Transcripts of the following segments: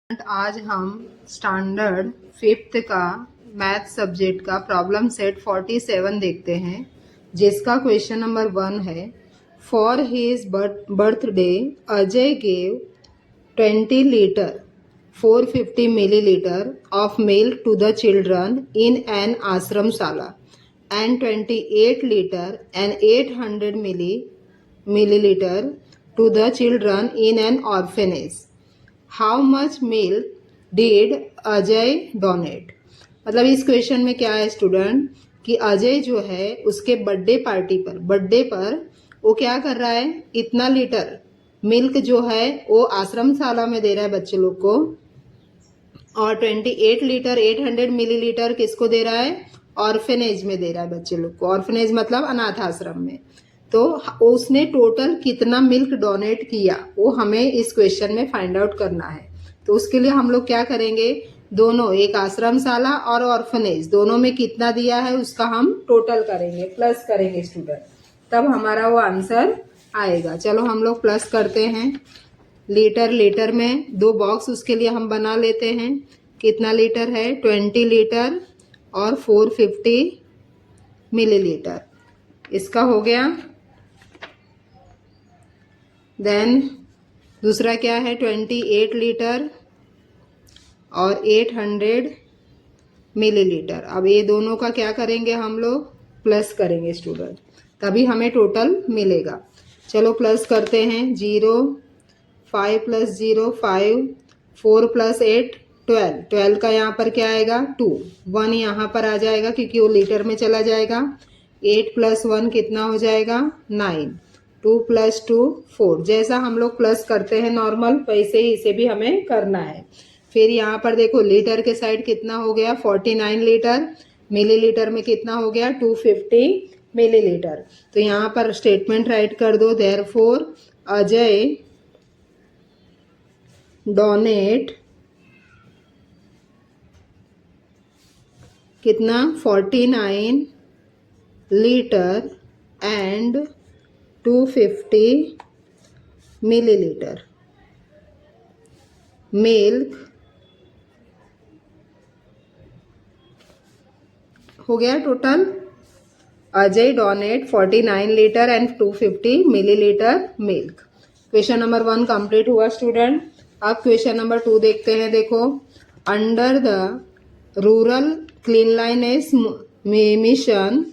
आज हम standard 5th का मैथ सब्जेक्ट का प्रॉब्लम सेट 47 देखते हैं, जिसका क्वेश्चन नंबर 1 है। For his birthday Ajay gave 20 litre 450 milliliter of milk to the children in an ashram sala and 28 liter and 800 milliliter to the children in an orphanage. How much milk did Ajay donate. मतलब इस question में क्या है student कि अजय जो है उसके birthday पर वो क्या कर रहा है, इतना लीटर मिल्क जो है वो आश्रम शाला में दे रहा है बच्चे लोग को, और 28 लीटर 800 मिलीलीटर किसको दे रहा है, ऑर्फेनेज में दे रहा है बच्चे लोग को। ऑर्फेनेज मतलब अनाथ आश्रम में। तो उसने टोटल कितना मिल्क डोनेट किया वो हमें इस क्वेश्चन में फाइंड आउट करना है। तो उसके लिए हम लोग क्या करेंगे, दोनों एक आश्रमशाला और ऑर्फनेज दोनों में कितना दिया है उसका हम टोटल करेंगे, प्लस करेंगे स्टूडेंट, तब हमारा वो आंसर आएगा। चलो हम लोग प्लस करते हैं। लीटर में दो बॉक्स उसके लिए हम बना लेते हैं। कितना लीटर है, 20 लीटर और 450 मिलीलीटर, इसका हो गया। देन दूसरा क्या है, 28 लीटर और 800 मिलीलीटर। अब ये दोनों का क्या करेंगे, हम लोग प्लस करेंगे स्टूडेंट, तभी हमें टोटल मिलेगा। चलो प्लस करते हैं। 0 5 + 0 5 4 + 8 12। 12 का यहाँ पर क्या आएगा 2, 1 यहाँ पर आ जाएगा क्योंकि वो लीटर में चला जाएगा। 8 + 1 कितना हो जाएगा 9, 2 + 2 4। जैसा हम लोग प्लस करते हैं नॉर्मल, वैसे ही इसे भी हमें करना है। फिर यहाँ पर देखो लीटर के साइड कितना हो गया 49 लीटर, मिलीलीटर में कितना हो गया 250 मिलीलीटर। तो यहाँ पर स्टेटमेंट राइट कर दो, देयरफॉर अजय डोनेट कितना 49 लीटर एंड 250 मिलीलीटर मिल्क। हो गया total, Ajay donate 49 litre and 250 millilitre milk. Question number 1 complete हुआ स्टूडेंट। अब क्वेश्चन नंबर 2 देखते हैं। देखो, under the rural cleanliness mission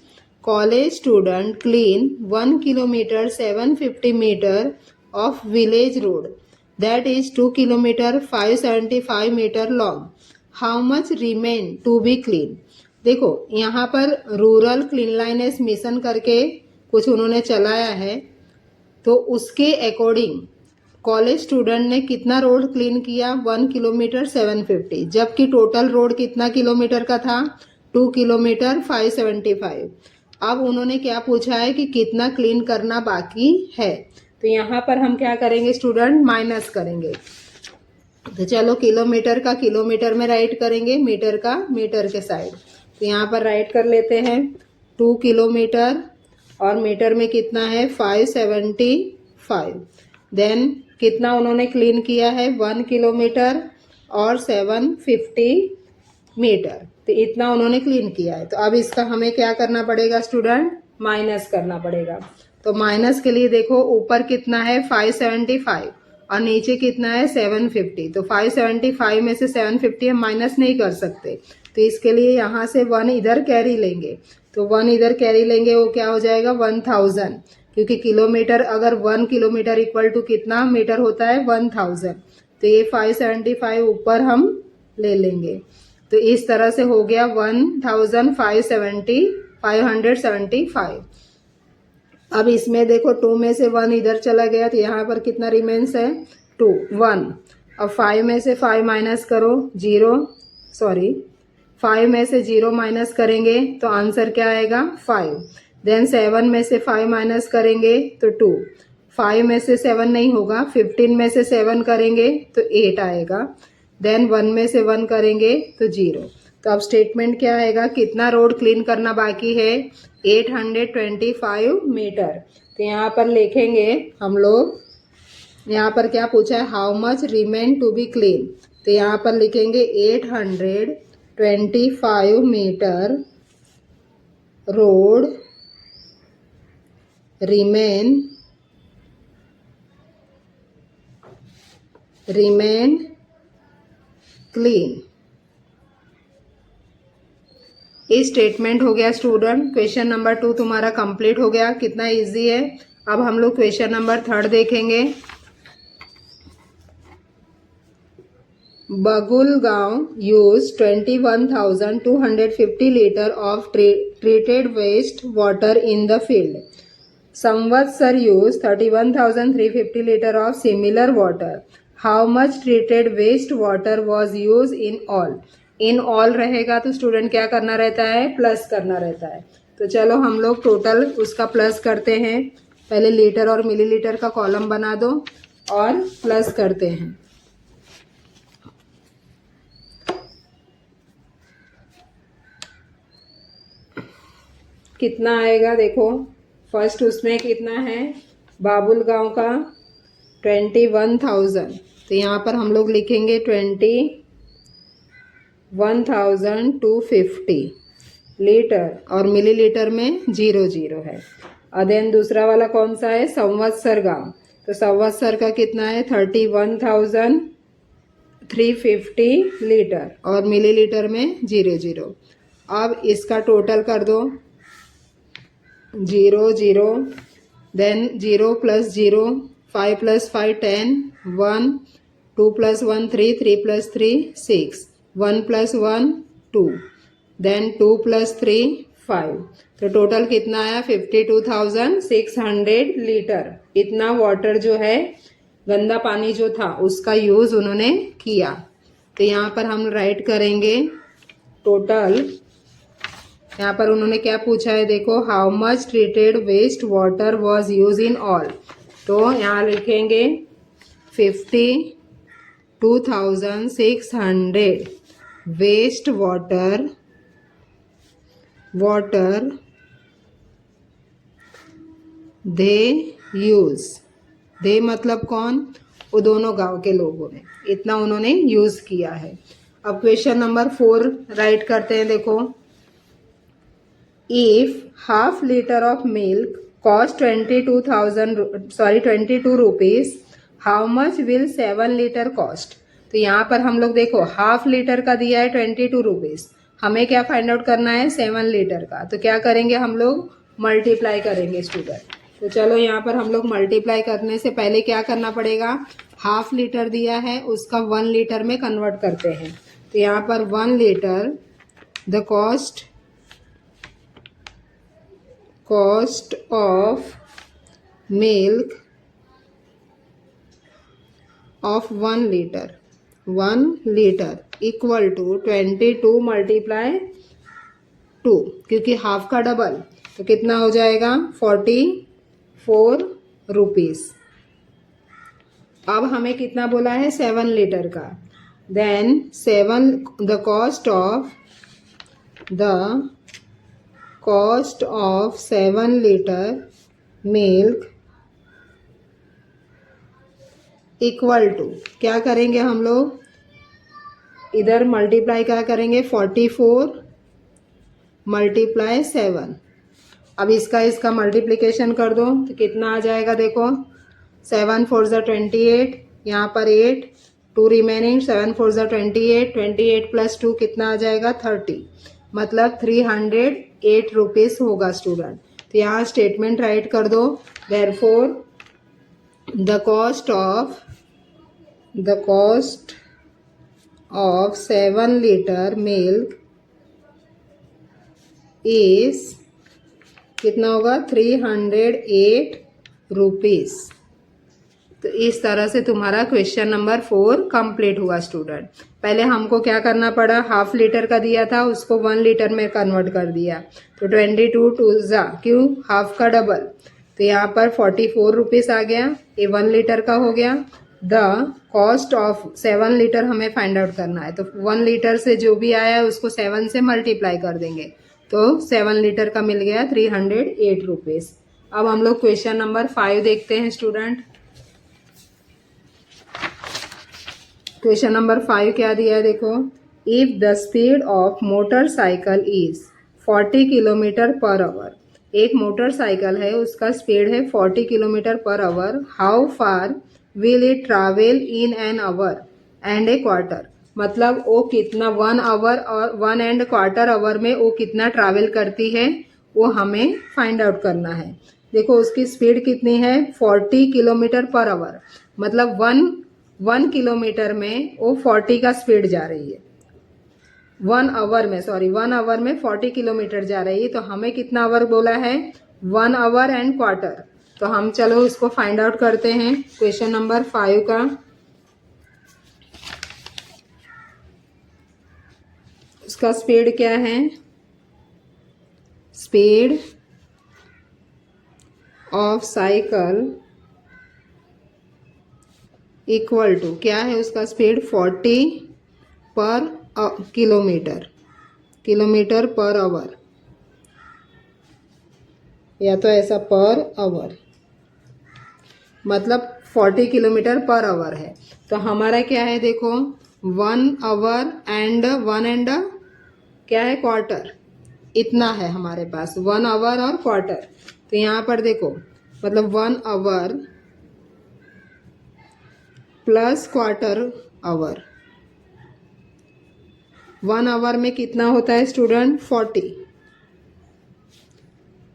college student clean 1 kilometre 750 metre of village road that is 2 kilometre 575 metre long. How much remain to be clean. देखो यहाँ पर rural cleanliness mission करके कुछ उन्होंने चलाया है, तो उसके अकॉर्डिंग कॉलेज स्टूडेंट ने कितना रोड क्लीन किया 1 किलोमीटर 750, जबकि टोटल रोड कितना किलोमीटर का था 2 किलोमीटर 575। अब उन्होंने क्या पूछा है कि कितना क्लीन करना बाकी है। तो यहाँ पर हम क्या करेंगे स्टूडेंट, माइनस करेंगे। तो चलो किलोमीटर का किलोमीटर में राइट करेंगे, मीटर का मीटर के साइड। तो यहाँ पर राइट कर लेते हैं 2 किलोमीटर और मीटर में कितना है 575। देन कितना उन्होंने क्लीन किया है 1 किलोमीटर और 750 मीटर, तो इतना उन्होंने क्लीन किया है। तो अब इसका हमें क्या करना पड़ेगा स्टूडेंट, माइनस करना पड़ेगा। तो माइनस के लिए देखो ऊपर कितना है 575 और नीचे कितना है 750। तो 575 में से 750 हम माइनस नहीं कर सकते, तो इसके लिए यहाँ से 1 इधर कैरी लेंगे। तो 1 इधर कैरी लेंगे, वो क्या हो जाएगा 1000, क्योंकि किलोमीटर अगर 1 किलोमीटर इक्वल टू कितना मीटर होता है 1000। तो ये 575 ऊपर हम ले लेंगे। तो इस तरह से हो गया 1575। अब इसमें देखो 2 में से 1 इधर चला गया, तो यहाँ पर कितना रिमेन्स है 2 1। अब 5 में से 5 माइनस करो 5 में से 0 माइनस करेंगे तो आंसर क्या आएगा 5। देन 7 में से 5 माइनस करेंगे तो 2। 5 में से 7 नहीं होगा, 15 में से 7 करेंगे तो 8 आएगा। देन 1 में से 1 करेंगे तो 0। तो अब स्टेटमेंट क्या आएगा, कितना रोड क्लीन करना बाकी है 825 मीटर। तो यहाँ पर लिखेंगे हम लोग, यहाँ पर क्या पूछा है how much remain to be clean. तो यहाँ पर लिखेंगे 825 मीटर रोड remain क्लीन। ये स्टेटमेंट हो गया स्टूडेंट। क्वेश्चन नंबर 2 तुम्हारा कंप्लीट हो गया। कितना इजी है। अब हम लोग क्वेश्चन नंबर 3 देखेंगे। Bagulgaon used 21,250 liters of treated waste water in the field. Samvatsar used 31,350 liters of similar water. How much treated waste water was used in all? In all रहेगा तो स्टूडेंट क्या करना रहता है, प्लस करना रहता है। तो चलो हम लोग टोटल उसका प्लस करते हैं। पहले लीटर और मिलीलीटर का कॉलम बना दो और प्लस करते हैं। कितना आएगा देखो। फर्स्ट उसमें कितना है, बाबुल गांव का 21,000। तो यहाँ पर हम लोग लिखेंगे 21,250 लीटर और मिलीलीटर में 00 है। और देन दूसरा वाला कौन सा है, संवत्सर गांव। तो संवत्सर का कितना है 31,350 लीटर और मिलीलीटर में 00। अब इसका टोटल कर दो 0 0, देन 0 + 0, 5 + 5 10, 1, 2 + 1 3, 3 + 3 6, 1 + 1 2, देन 2 + 3 5। तो टोटल कितना आया 52,600 लीटर। इतना वाटर जो है, गंदा पानी जो था उसका यूज़ उन्होंने किया। तो यहाँ पर हम राइट करेंगे टोटल। यहाँ पर उन्होंने क्या पूछा है देखो, how much treated waste water was use in all. तो यहाँ लिखेंगे 52,600 waste water they use. They मतलब कौन, वो दोनों गांव के लोगों ने इतना उन्होंने यूज किया है। अब क्वेश्चन नंबर 4 राइट करते हैं देखो। If half liter of milk cost 22 rupees, how much will 7 liter cost? तो यहाँ पर हम लोग देखो हाफ लीटर का दिया है 22 रुपीज़। हमें क्या फाइंड आउट करना है 7 लीटर का। तो क्या करेंगे हम लोग, मल्टीप्लाई करेंगे स्टूडेंट। तो चलो यहाँ पर हम लोग मल्टीप्लाई करने से पहले क्या करना पड़ेगा, हाफ लीटर दिया है उसका 1 लीटर में कन्वर्ट करते हैं। तो यहाँ पर 1 litre the cost of milk of 1 liter equal to 22 × 2, क्योंकि हाफ का डबल तो कितना हो जाएगा 44 रुपीज़। अब हमें कितना बोला है 7 लीटर का। Then the cost of 7 litre milk equal to, क्या करेंगे हम लोग, इधर मल्टीप्लाई क्या करेंगे 44 × 7। अब इसका मल्टीप्लिकेशन कर दो तो कितना आ जाएगा देखो, 7 4 ज़ा 28, यहाँ पर 8, 2 रिमेनिंग, 7 4 ज़ा 28, 28 + 2 कितना आ जाएगा 30, मतलब 308 रुपीज़ होगा स्टूडेंट। तो यहाँ स्टेटमेंट राइट कर दो। Therefore the cost of 7 litre milk is कितना होगा 308 रुपीज़। तो इस तरह से तुम्हारा क्वेश्चन नंबर 4 कंप्लीट हुआ स्टूडेंट। पहले हमको क्या करना पड़ा, हाफ लीटर का दिया था उसको 1 लीटर में कन्वर्ट कर दिया। तो 22 2 ज़ा, क्यों, हाफ का डबल। तो यहाँ पर 44 रुपीज़ आ गया, ये 1 लीटर का हो गया। द कॉस्ट ऑफ 7 लीटर हमें फाइंड आउट करना है। तो 1 लीटर से जो भी आया है उसको 7 से मल्टीप्लाई कर देंगे, तो 7 लीटर का मिल गया 308 रुपीज़। अब हम लोग क्वेश्चन नंबर 5 देखते हैं स्टूडेंट। क्वेश्चन नंबर 5 क्या दिया है देखो, if the speed of motorcycle is 40 kilometre per hour, एक मोटरसाइकिल है उसका स्पीड है 40 kilometre per hour, how far will it travel in an hour and A quarter, मतलब वो कितना 1 आवर और 1 एंड क्वार्टर आवर में वो कितना ट्रैवल करती है वो हमें फाइंड आउट करना है। देखो उसकी स्पीड कितनी है 40 किलोमीटर पर आवर, मतलब 1 किलोमीटर में वो 40 का स्पीड जा रही है, 1 आवर में 40 किलोमीटर जा रही है। तो हमें कितना आवर बोला है 1 आवर एंड क्वार्टर। तो हम चलो इसको फाइंड आउट करते हैं क्वेश्चन नंबर 5 का। उसका स्पीड क्या है, speed of cycle equal to क्या है उसका स्पीड 40 पर किलोमीटर पर आवर, या तो ऐसा पर आवर, मतलब 40 किलोमीटर पर आवर है। तो हमारा क्या है देखो 1 आवर एंड 1 एंड क्या है क्वार्टर, इतना है हमारे पास 1 आवर और क्वार्टर। तो यहाँ पर देखो मतलब 1 hour plus quarter hour, 1 hour में कितना होता है स्टूडेंट 40,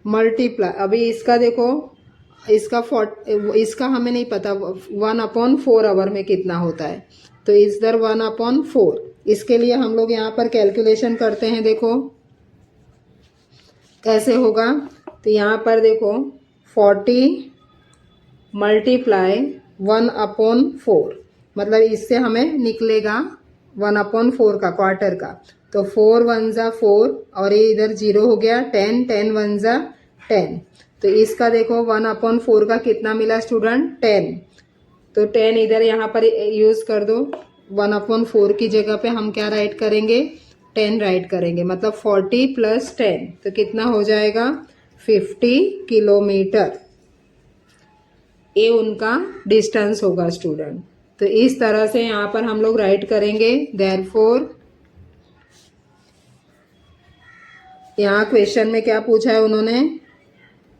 मल्टीप्लाई, अभी इसका देखो इसका हमें नहीं पता 1/4 आवर में कितना होता है, तो इधर 1/4, इसके लिए हम लोग यहाँ पर कैलकुलेशन करते हैं। देखो कैसे होगा, तो यहाँ पर देखो 40 मल्टीप्लाई 1/4, मतलब इससे हमें निकलेगा 1/4 का क्वार्टर का, तो 4 1 जा 4 और ये इधर 0 हो गया 10 10 1 जा 10। तो इसका देखो 1/4 का कितना मिला स्टूडेंट 10, तो 10 इधर यहाँ पर यूज़ कर दो, 1/4 की जगह पे हम क्या राइट करेंगे 10 राइट करेंगे, मतलब 40 + 10 तो कितना हो जाएगा 50 किलोमीटर, ये उनका डिस्टेंस होगा स्टूडेंट। तो इस तरह से यहाँ पर हम लोग राइट करेंगे। देयरफॉर यहाँ क्वेश्चन में क्या पूछा है उन्होंने,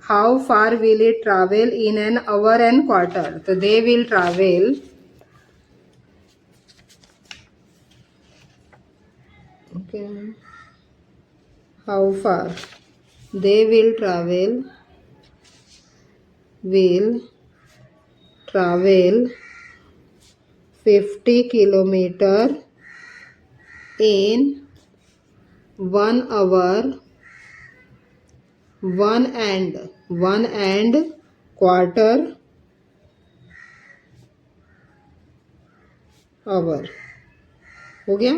how far will it travel in an hour and quarter, तो they will travel how far they will travel 50 kilometre in 1 hour 1 and quarter hour. हो गया,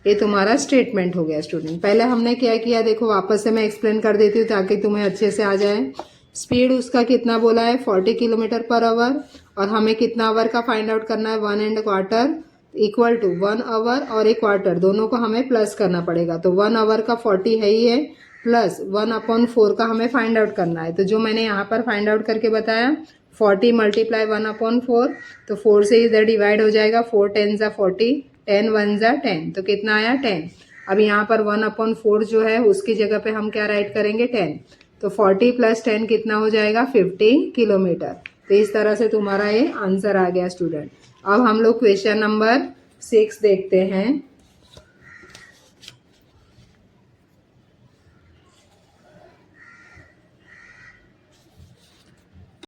ये तुम्हारा स्टेटमेंट हो गया स्टूडेंट। पहले हमने क्या किया देखो, वापस से मैं एक्सप्लेन कर देती हूँ ताकि तुम्हें अच्छे से आ जाए। स्पीड उसका कितना बोला है 40 किलोमीटर पर आवर, और हमें कितना आवर का फाइंड आउट करना है 1 and quarter equal to 1 hour और एक क्वार्टर, दोनों को हमें प्लस करना पड़ेगा। तो 1 आवर का 40 है ही है, प्लस 1/4 का हमें फाइंड आउट करना है। तो जो मैंने यहाँ पर फाइंड आउट करके बताया 40 मल्टीप्लाई 1/4, तो 4 से इधर डिवाइड हो जाएगा, 4 10 जा 40, 10 1 जा 10, तो कितना आया 10। अब यहाँ पर 1/4 जो है उसकी जगह पे हम क्या राइट करेंगे 10, तो 40 + 10 कितना हो जाएगा 50 किलोमीटर। तो इस तरह से तुम्हारा ये आंसर आ गया स्टूडेंट। अब हम लोग क्वेश्चन नंबर 6 देखते हैं।